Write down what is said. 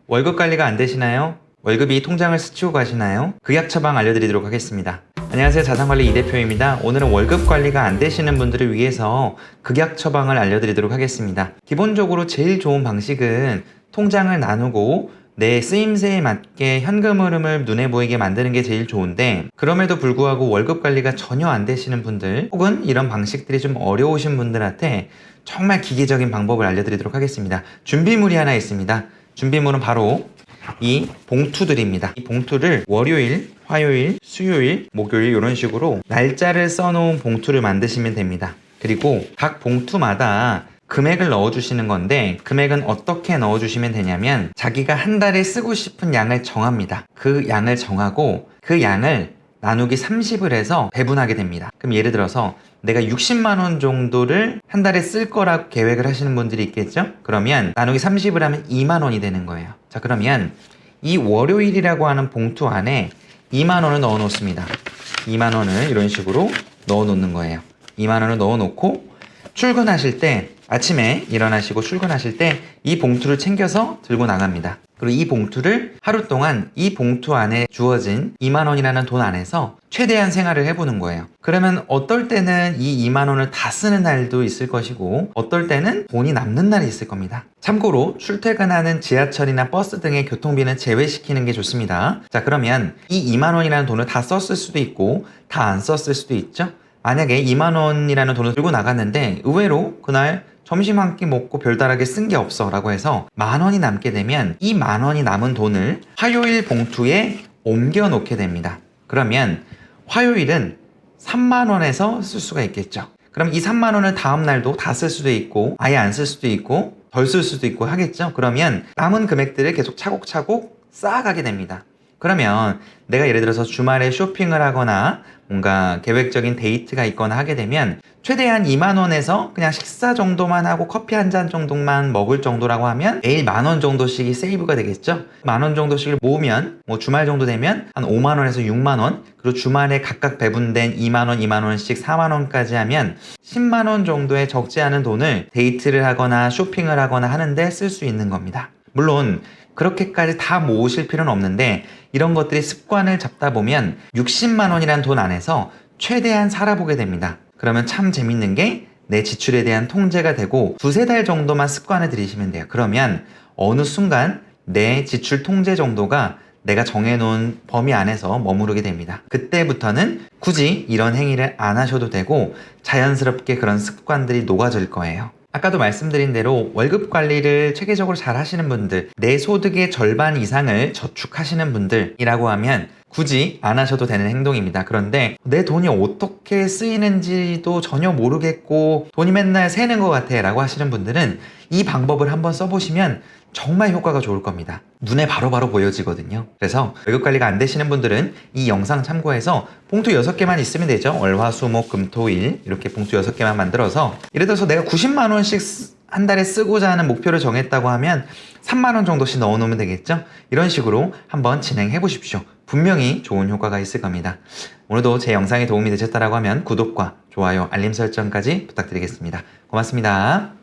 월급 관리가 안 되시나요? 월급이 통장을 스치고 가시나요? 극약 처방 알려드리도록 하겠습니다. 안녕하세요, 자산관리 이 대표입니다. 오늘은 월급 관리가 안 되시는 분들을 위해서 극약 처방을 알려드리도록 하겠습니다. 기본적으로 제일 좋은 방식은 통장을 나누고 내 쓰임새에 맞게 현금 흐름을 눈에 보이게 만드는 게 제일 좋은데, 그럼에도 불구하고 월급 관리가 전혀 안 되시는 분들, 혹은 이런 방식들이 좀 어려우신 분들한테 정말 기계적인 방법을 알려드리도록 하겠습니다. 준비물이 하나 있습니다. 준비물은 바로 이 봉투들입니다. 이 봉투를 월요일, 화요일, 수요일, 목요일 이런 식으로 날짜를 써놓은 봉투를 만드시면 됩니다. 그리고 각 봉투마다 금액을 넣어주시는 건데, 금액은 어떻게 넣어주시면 되냐면 자기가 한 달에 쓰고 싶은 양을 정합니다. 그 양을 정하고 그 양을 나누기 30을 해서 배분하게 됩니다. 그럼 예를 들어서 내가 60만 원 정도를 한 달에 쓸 거라고 계획을 하시는 분들이 있겠죠? 그러면 나누기 30을 하면 2만 원이 되는 거예요. 자, 그러면 이 월요일이라고 하는 봉투 안에 2만 원을 넣어 놓습니다. 2만 원을 이런 식으로 넣어 놓는 거예요. 2만 원을 넣어 놓고 출근하실 때, 아침에 일어나시고 출근하실 때 이 봉투를 챙겨서 들고 나갑니다. 그리고 이 봉투를 하루 동안 이 봉투 안에 주어진 2만 원이라는 돈 안에서 최대한 생활을 해보는 거예요. 그러면 어떨 때는 이 2만 원을 다 쓰는 날도 있을 것이고, 어떨 때는 돈이 남는 날이 있을 겁니다. 참고로 출퇴근하는 지하철이나 버스 등의 교통비는 제외시키는 게 좋습니다. 자, 그러면 이 2만 원이라는 돈을 다 썼을 수도 있고 다 안 썼을 수도 있죠. 만약에 2만 원이라는 돈을 들고 나갔는데 의외로 그날 점심 한 끼 먹고 별다르게 쓴 게 없어 라고 해서 만 원이 남게 되면 이 만 원이 남은 돈을 화요일 봉투에 옮겨 놓게 됩니다. 그러면 화요일은 3만 원에서 쓸 수가 있겠죠. 그럼 이 3만 원을 다음 날도 다 쓸 수도 있고 아예 안 쓸 수도 있고 덜 쓸 수도 있고 하겠죠. 그러면 남은 금액들을 계속 차곡차곡 쌓아가게 됩니다. 그러면 내가 예를 들어서 주말에 쇼핑을 하거나 뭔가 계획적인 데이트가 있거나 하게 되면 최대한 2만 원에서 그냥 식사 정도만 하고 커피 한 잔 정도만 먹을 정도라고 하면 매일 만 원 정도씩이 세이브가 되겠죠. 만 원 정도씩을 모으면 뭐 주말 정도 되면 한 5만 원에서 6만 원, 그리고 주말에 각각 배분된 2만 원, 2만 원씩 4만 원까지 하면 10만 원 정도의 적지 않은 돈을 데이트를 하거나 쇼핑을 하거나 하는데 쓸 수 있는 겁니다. 물론 그렇게까지 다 모으실 필요는 없는데, 이런 것들이 습관을 잡다 보면 60만 원이라는 돈 안에서 최대한 살아보게 됩니다. 그러면 참 재밌는 게 내 지출에 대한 통제가 되고 두세 달 정도만 습관을 들이시면 돼요. 그러면 어느 순간 내 지출 통제 정도가 내가 정해놓은 범위 안에서 머무르게 됩니다. 그때부터는 굳이 이런 행위를 안 하셔도 되고 자연스럽게 그런 습관들이 녹아질 거예요. 아까도 말씀드린 대로 월급 관리를 체계적으로 잘 하시는 분들, 내 소득의 절반 이상을 저축하시는 분들이라고 하면 굳이 안 하셔도 되는 행동입니다. 그런데 내 돈이 어떻게 쓰이는지도 전혀 모르겠고 돈이 맨날 새는 것 같아 라고 하시는 분들은 이 방법을 한번 써보시면 정말 효과가 좋을 겁니다. 눈에 바로바로 보여지거든요. 그래서 월급 관리가 안 되시는 분들은 이 영상 참고해서 봉투 6개만 있으면 되죠. 월, 화, 수, 목, 금, 토, 일 이렇게 봉투 6개만 만들어서, 예를 들어서 내가 90만 원씩 한 달에 쓰고자 하는 목표를 정했다고 하면 3만 원 정도씩 넣어 놓으면 되겠죠. 이런 식으로 한번 진행해 보십시오. 분명히 좋은 효과가 있을 겁니다. 오늘도 제 영상이 도움이 되셨다고 하면 구독과 좋아요, 알림 설정까지 부탁드리겠습니다. 고맙습니다.